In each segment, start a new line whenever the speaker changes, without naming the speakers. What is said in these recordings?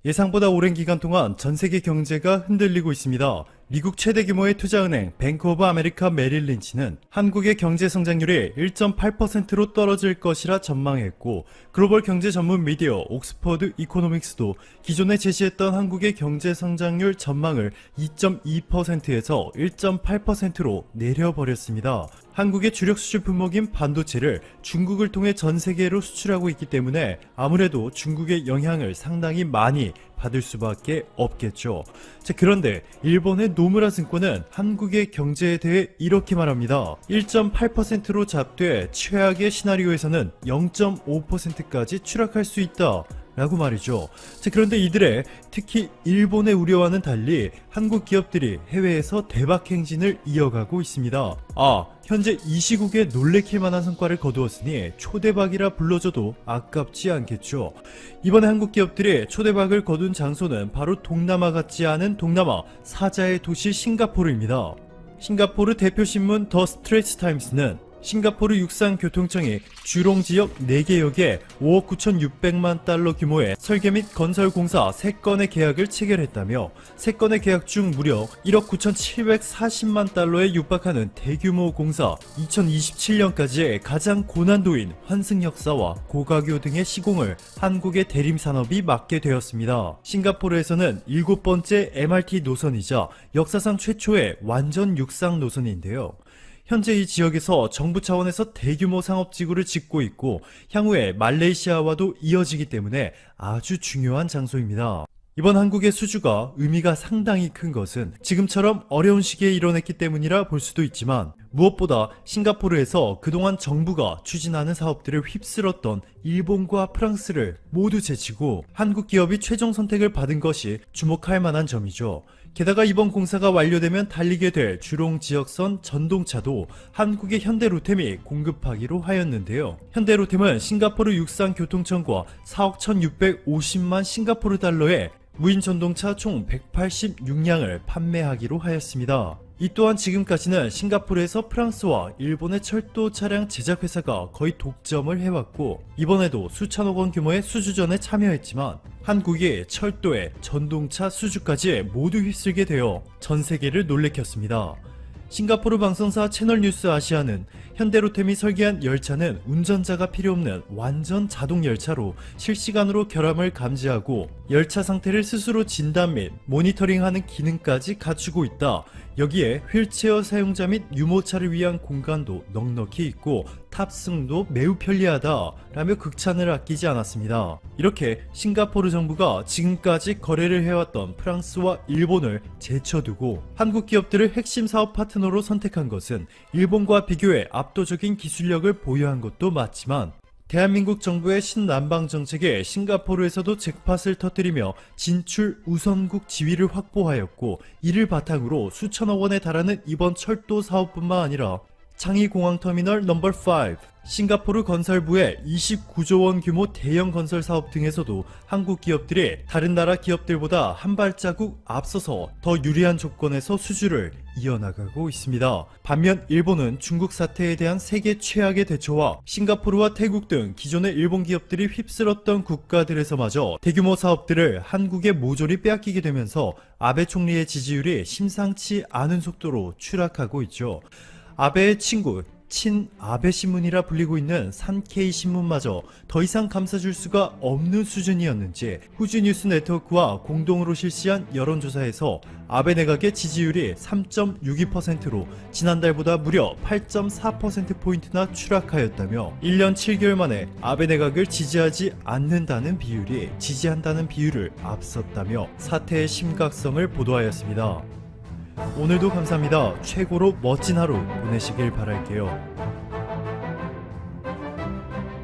예상보다 오랜 기간 동안 전 세계 경제가 흔들리고 있습니다. 미국 최대 규모의 투자은행 뱅크 오브 아메리카 메릴 린치는 한국의 경제 성장률이 1.8%로 떨어질 것이라 전망했고, 글로벌 경제 전문 미디어 옥스퍼드 이코노믹스도 기존에 제시했던 한국의 경제 성장률 전망을 2.2%에서 1.8%로 내려버렸습니다. 한국의 주력 수출 품목인 반도체를 중국을 통해 전 세계로 수출하고 있기 때문에 아무래도 중국의 영향을 상당히 많이 받을 수밖에 없겠죠. 자, 그런데 일본의 노무라 증권은 한국의 경제에 대해 이렇게 말합니다. 1.8%로 잡되 최악의 시나리오에서는 0.5%까지 추락할 수 있다 라고 말이죠. 자, 그런데 이들의 특히 일본의 우려와는 달리 한국 기업들이 해외에서 대박 행진을 이어가고 있습니다. 현재 이 시국에 놀래킬 만한 성과를 거두었으니 초대박이라 불러줘도 아깝지 않겠죠. 이번에 한국 기업들이 초대박을 거둔 장소는 바로 동남아 같지 않은 동남아 사자의 도시 싱가포르입니다. 싱가포르 대표신문 더 스트레이트 타임스는 싱가포르 육상교통청이 주롱 지역 4개역에 5억 9,600만 달러 규모의 설계 및 건설 공사 3건의 계약을 체결했다며, 3건의 계약 중 무려 1억 9,740만 달러에 육박하는 대규모 공사, 2027년까지의 가장 고난도인 환승 역사와 고가교 등의 시공을 한국의 대림산업이 맡게 되었습니다. 싱가포르에서는 7번째 MRT 노선이자 역사상 최초의 완전 육상 노선인데요. 현재 이 지역에서 정부 차원에서 대규모 상업지구를 짓고 있고 향후에 말레이시아와도 이어지기 때문에 아주 중요한 장소입니다. 이번 한국의 수주가 의미가 상당히 큰 것은 지금처럼 어려운 시기에 이뤄냈기 때문이라 볼 수도 있지만, 무엇보다 싱가포르에서 그동안 정부가 추진하는 사업들을 휩쓸었던 일본과 프랑스를 모두 제치고 한국 기업이 최종 선택을 받은 것이 주목할 만한 점이죠. 게다가 이번 공사가 완료되면 달리게 될 주롱 지역선 전동차도 한국의 현대로템이 공급하기로 하였는데요. 현대로템은 싱가포르 육상교통청과 4억 1,650만 싱가포르 달러의 무인 전동차 총 186량을 판매하기로 하였습니다. 이 또한 지금까지는 싱가포르에서 프랑스와 일본의 철도 차량 제작 회사가 거의 독점을 해왔고, 이번에도 수천억 원 규모의 수주전에 참여했지만 한국이 철도에 전동차 수주까지 모두 휩쓸게 되어 전 세계를 놀래켰습니다. 싱가포르 방송사 채널뉴스 아시아는 현대로템이 설계한 열차는 운전자가 필요 없는 완전 자동 열차로 실시간으로 결함을 감지하고 열차 상태를 스스로 진단 및 모니터링하는 기능까지 갖추고 있다. 여기에 휠체어 사용자 및 유모차를 위한 공간도 넉넉히 있고 탑승도 매우 편리하다 라며 극찬을 아끼지 않았습니다. 이렇게 싱가포르 정부가 지금까지 거래를 해왔던 프랑스와 일본을 제쳐두고 한국 기업들을 핵심 사업 파트너로 선택한 것은 일본과 비교해 압도적인 기술력을 보유한 것도 맞지만, 대한민국 정부의 신남방 정책에 싱가포르에서도 잭팟을 터뜨리며 진출 우선국 지위를 확보하였고, 이를 바탕으로 수천억 원에 달하는 이번 철도 사업뿐만 아니라 창의공항터미널 넘버 5, 싱가포르 건설부의 29조 원 규모 대형 건설 사업 등에서도 한국 기업들이 다른 나라 기업들보다 한 발자국 앞서서 더 유리한 조건에서 수주를 이어나가고 있습니다. 반면 일본은 중국 사태에 대한 세계 최악의 대처와 싱가포르와 태국 등 기존의 일본 기업들이 휩쓸었던 국가들에서마저 대규모 사업들을 한국에 모조리 빼앗기게 되면서 아베 총리의 지지율이 심상치 않은 속도로 추락하고 있죠. 아베의 친구 친아베 신문이라 불리고 있는 산케이 신문마저 더 이상 감싸줄 수가 없는 수준이었는지 후지 뉴스 네트워크와 공동으로 실시한 여론조사에서 아베 내각의 지지율이 3.62%로 지난달보다 무려 8.4%포인트나 추락하였다며 1년 7개월 만에 아베 내각을 지지하지 않는다는 비율이 지지한다는 비율을 앞섰다며 사태의 심각성을 보도하였습니다. 오늘도 감사합니다. 최고로 멋진 하루 보내시길 바랄게요.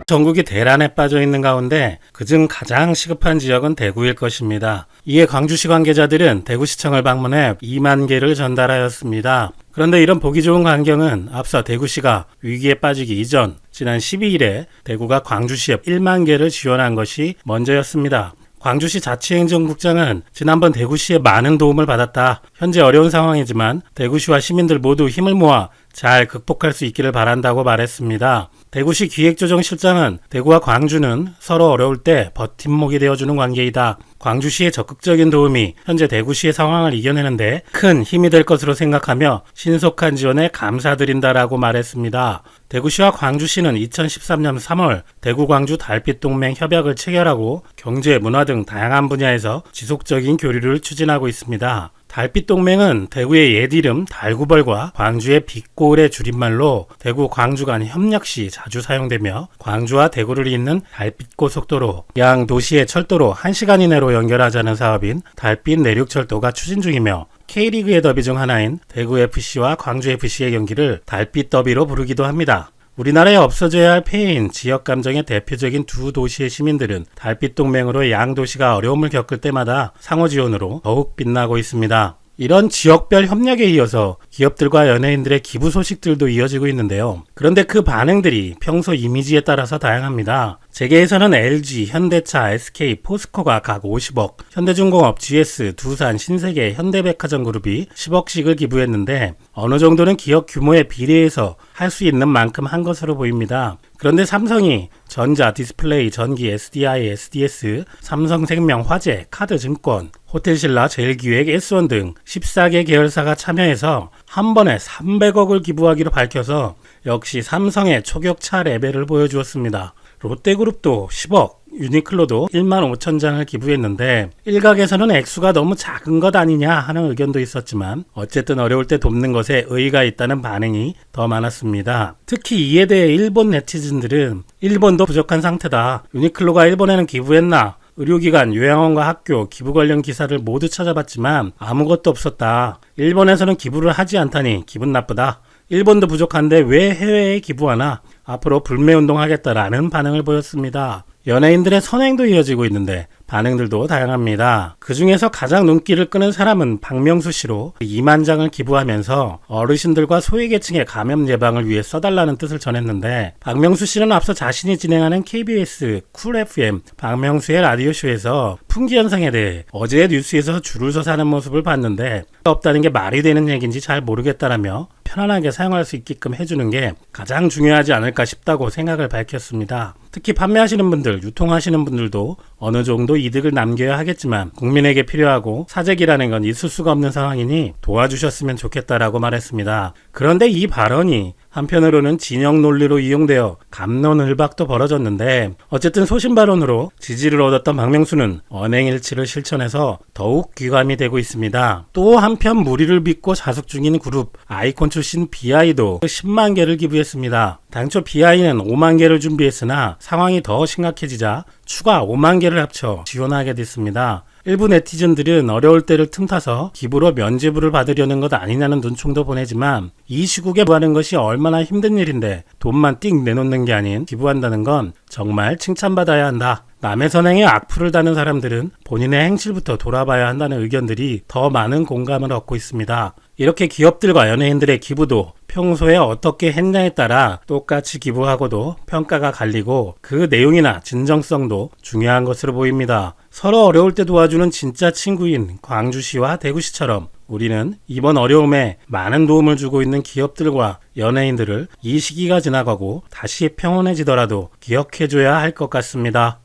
전국이 대란에 빠져 있는 가운데 그중 가장 시급한 지역은 대구일 것입니다. 이에 광주시 관계자들은 대구시청을 방문해 2만 개를 전달하였습니다. 그런데 이런 보기 좋은 광경은 앞서 대구시가 위기에 빠지기 이전 지난 12일에 대구가 광주시에 1만 개를 지원한 것이 먼저였습니다. 광주시 자치행정국장은 지난번 대구시의 많은 도움을 받았다. 현재 어려운 상황이지만 대구시와 시민들 모두 힘을 모아 잘 극복할 수 있기를 바란다고 말했습니다. 대구시 기획조정실장은 대구와 광주는 서로 어려울 때 버팀목이 되어주는 관계이다. 광주시의 적극적인 도움이 현재 대구시의 상황을 이겨내는데 큰 힘이 될 것으로 생각하며 신속한 지원에 감사드린다라고 말했습니다. 대구시와 광주시는 2013년 3월 대구-광주 달빛동맹 협약을 체결하고 경제, 문화 등 다양한 분야에서 지속적인 교류를 추진하고 있습니다. 달빛동맹은 대구의 옛 이름 달구벌과 광주의 빛고을의 줄임말로 대구 광주 간 협력 시 자주 사용되며 광주와 대구를 잇는 달빛고속도로, 양 도시의 철도로 1시간 이내로 연결하자는 사업인 달빛 내륙철도가 추진 중이며 K리그의 더비 중 하나인 대구FC와 광주FC의 경기를 달빛 더비로 부르기도 합니다. 우리나라에 없어져야 할 폐해인 지역감정의 대표적인 두 도시의 시민들은 달빛동맹으로 양 도시가 어려움을 겪을 때마다 상호지원으로 더욱 빛나고 있습니다. 이런 지역별 협력에 이어서 기업들과 연예인들의 기부 소식들도 이어지고 있는데요. 그런데 그 반응들이 평소 이미지에 따라서 다양합니다. 재계에서는 LG, 현대차, SK, 포스코가 각 50억, 현대중공업, GS, 두산, 신세계, 현대백화점 그룹이 10억씩을 기부했는데 어느 정도는 기업 규모에 비례해서 할 수 있는 만큼 한 것으로 보입니다. 그런데 삼성이 전자, 디스플레이, 전기, SDI, SDS, 삼성생명, 화재, 카드증권, 호텔신라, 제일기획, S1 등 14개 계열사가 참여해서 한 번에 300억을 기부하기로 밝혀서 역시 삼성의 초격차 레벨을 보여주었습니다. 롯데그룹도 10억, 유니클로도 1만 5천 장을 기부했는데 일각에서는 액수가 너무 작은 것 아니냐 하는 의견도 있었지만 어쨌든 어려울 때 돕는 것에 의의가 있다는 반응이 더 많았습니다. 특히 이에 대해 일본 네티즌들은 일본도 부족한 상태다. 유니클로가 일본에는 기부했나? 의료기관, 요양원과 학교, 기부 관련 기사를 모두 찾아봤지만 아무것도 없었다. 일본에서는 기부를 하지 않다니 기분 나쁘다. 일본도 부족한데 왜 해외에 기부하나? 앞으로 불매운동하겠다라는 반응을 보였습니다. 연예인들의 선행도 이어지고 있는데 반응들도 다양합니다. 그 중에서 가장 눈길을 끄는 사람은 박명수 씨로 2만 장을 기부하면서 어르신들과 소외계층의 감염 예방을 위해 써달라는 뜻을 전했는데 박명수 씨는 앞서 자신이 진행하는 KBS 쿨 FM 박명수의 라디오쇼에서 풍기 현상에 대해 어제 뉴스에서 줄을 서서 하는 모습을 봤는데 없다는 게 말이 되는 얘기인지 잘 모르겠다라며 편안하게 사용할 수 있게끔 해주는 게 가장 중요하지 않을까 싶다고 생각을 밝혔습니다. 특히 판매하시는 분들, 유통하시는 분들도 어느 정도 이득을 남겨야 하겠지만 국민에게 필요하고 사재기라는 건 있을 수가 없는 상황이니 도와주셨으면 좋겠다라고 말했습니다. 그런데 이 발언이 한편으로는 진영 논리로 이용되어 갑론을박도 벌어졌는데 어쨌든 소신 발언으로 지지를 얻었던 박명수는 언행일치를 실천해서 더욱 귀감이 되고 있습니다. 또 한편 무리를 빚고 자숙 중인 그룹 아이콘 출신 BI도 10만 개를 기부했습니다. 당초 BI는 5만 개를 준비했으나 상황이 더 심각해지자 추가 5만 개를 합쳐 지원하게 됐습니다. 일부 네티즌들은 어려울 때를 틈타서 기부로 면죄부를 받으려는 것 아니냐는 눈총도 보내지만 이 시국에 구하는 것이 얼마나 힘든 일인데 돈만 띵 내놓는 게 아닌 기부한다는 건 정말 칭찬받아야 한다. 남의 선행에 악플을 다는 사람들은 본인의 행실부터 돌아봐야 한다는 의견들이 더 많은 공감을 얻고 있습니다. 이렇게 기업들과 연예인들의 기부도 평소에 어떻게 했냐에 따라 똑같이 기부하고도 평가가 갈리고 그 내용이나 진정성도 중요한 것으로 보입니다. 서로 어려울 때 도와주는 진짜 친구인 광주시와 대구시처럼 우리는 이번 어려움에 많은 도움을 주고 있는 기업들과 연예인들을 이 시기가 지나가고 다시 평온해지더라도 기억해줘야 할 것 같습니다.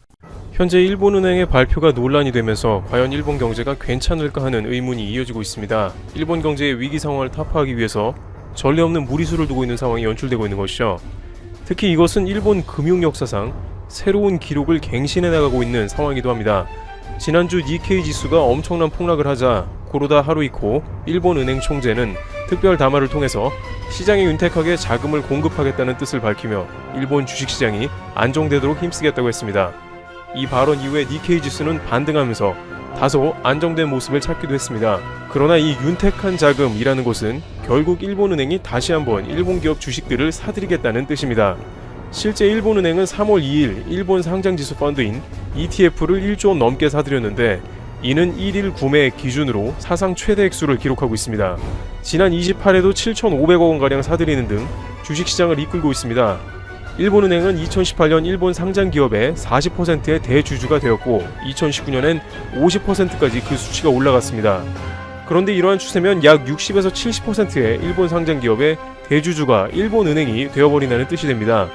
현재 일본은행의 발표가 논란이 되면서 과연 일본 경제가 괜찮을까 하는 의문이 이어지고 있습니다. 일본 경제의 위기 상황을 타파하기 위해서 전례 없는 무리수를 두고 있는 상황이 연출되고 있는 것이죠. 특히 이것은 일본 금융 역사상 새로운 기록을 갱신해 나가고 있는 상황이기도 합니다. 지난주 니케이 지수가 엄청난 폭락을 하자 고로다 하루이코 일본은행 총재는 특별 담화를 통해서 시장에 윤택하게 자금을 공급하겠다는 뜻을 밝히며 일본 주식시장이 안정되도록 힘쓰겠다고 했습니다. 이 발언 이후에 니케이 지수는 반등하면서 다소 안정된 모습을 찾기도 했습니다. 그러나 이 윤택한 자금이라는 것은 결국 일본은행이 다시 한번 일본 기업 주식들을 사들이겠다는 뜻입니다. 실제 일본은행은 3월 2일 일본 상장지수 펀드인 ETF를 1조 원 넘게 사들였는데 이는 1일 구매 기준으로 사상 최대 액수를 기록하고 있습니다. 지난 28일에도 7,500억 원가량 사들이는 등 주식시장을 이끌고 있습니다. 일본은행은 2018년 일본 상장기업의 40%의 대주주가 되었고 2019년엔 50%까지 그 수치가 올라갔습니다. 그런데 이러한 추세면 약 60에서 70%의 일본 상장기업의 대주주가 일본은행이 되어버린다는 뜻이 됩니다.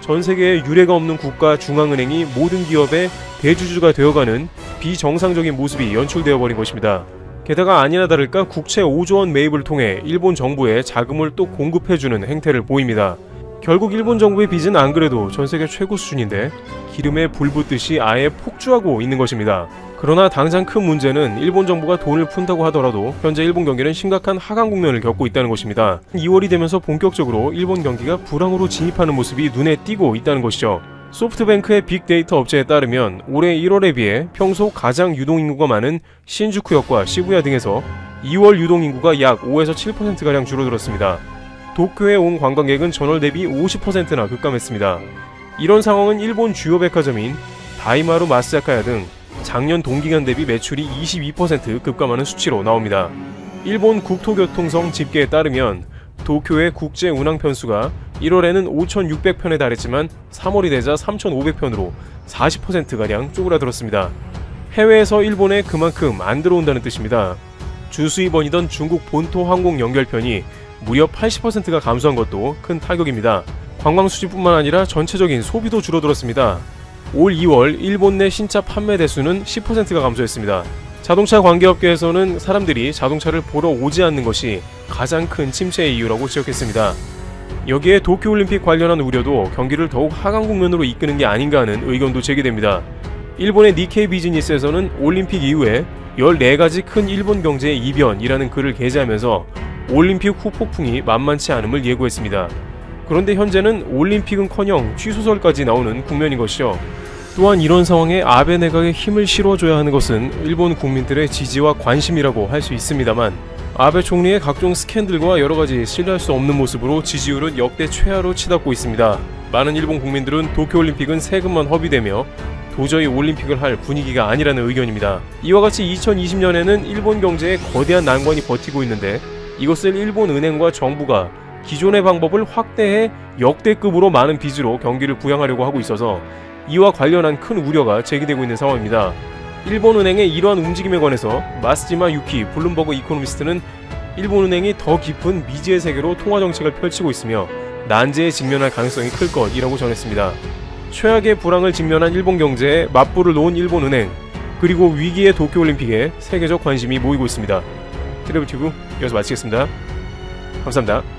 전 세계에 유례가 없는 국가 중앙은행이 모든 기업의 대주주가 되어가는 비정상적인 모습이 연출되어 버린 것입니다. 게다가 아니나 다를까 국채 5조 원 매입을 통해 일본 정부에 자금을 또 공급해주는 행태를 보입니다. 결국 일본 정부의 빚은 안 그래도 전 세계 최고 수준인데 기름에 불 붙듯이 아예 폭주하고 있는 것입니다. 그러나 당장 큰 문제는 일본 정부가 돈을 푼다고 하더라도 현재 일본 경기는 심각한 하강 국면을 겪고 있다는 것입니다. 2월이 되면서 본격적으로 일본 경기가 불황으로 진입하는 모습이 눈에 띄고 있다는 것이죠. 소프트뱅크의 빅데이터 업체에 따르면 올해 1월에 비해 평소 가장 유동인구가 많은 신주쿠역과 시부야 등에서 2월 유동인구가 약 5에서 7%가량 줄어들었습니다. 도쿄에 온 관광객은 전월 대비 50%나 급감했습니다. 이런 상황은 일본 주요 백화점인 다이마루 마스야카야 등 작년 동기간 대비 매출이 22% 급감하는 수치로 나옵니다. 일본 국토교통성 집계에 따르면 도쿄의 국제 운항 편수가 1월에는 5,600편에 달했지만 3월이 되자 3,500편으로 40%가량 쪼그라들었습니다. 해외에서 일본에 그만큼 안 들어온다는 뜻입니다. 주수입원이던 중국 본토 항공 연결편이 무려 80%가 감소한 것도 큰 타격입니다. 관광 수지뿐만 아니라 전체적인 소비도 줄어들었습니다. 올 2월 일본 내 신차 판매 대수는 10%가 감소했습니다. 자동차 관계업계에서는 사람들이 자동차를 보러 오지 않는 것이 가장 큰 침체의 이유라고 지적했습니다. 여기에 도쿄올림픽 관련한 우려도 경기를 더욱 하강 국면으로 이끄는 게 아닌가 하는 의견도 제기됩니다. 일본의 니케이 비즈니스에서는 올림픽 이후에 14가지 큰 일본 경제의 이변이라는 글을 게재하면서 올림픽 후 폭풍이 만만치 않음을 예고했습니다. 그런데 현재는 올림픽은커녕 취소설까지 나오는 국면인 것이죠. 또한 이런 상황에 아베 내각에 힘을 실어줘야 하는 것은 일본 국민들의 지지와 관심이라고 할 수 있습니다만 아베 총리의 각종 스캔들과 여러가지 신뢰할 수 없는 모습으로 지지율은 역대 최하로 치닫고 있습니다. 많은 일본 국민들은 도쿄올림픽은 세금만 허비되며 도저히 올림픽을 할 분위기가 아니라는 의견입니다. 이와 같이 2020년에는 일본 경제에 거대한 난관이 버티고 있는데 이것을 일본 은행과 정부가 기존의 방법을 확대해 역대급으로 많은 빚으로 경기를 부양하려고 하고 있어서 이와 관련한 큰 우려가 제기되고 있는 상황입니다. 일본은행의 이러한 움직임에 관해서 마스지마 유키 블룸버그 이코노미스트는 일본은행이 더 깊은 미지의 세계로 통화정책을 펼치고 있으며 난제에 직면할 가능성이 클 것이라고 전했습니다. 최악의 불황을 직면한 일본 경제에 맞불을 놓은 일본은행, 그리고 위기의 도쿄올림픽에 세계적 관심이 모이고 있습니다. 트래블튜브 여기서 마치겠습니다. 감사합니다.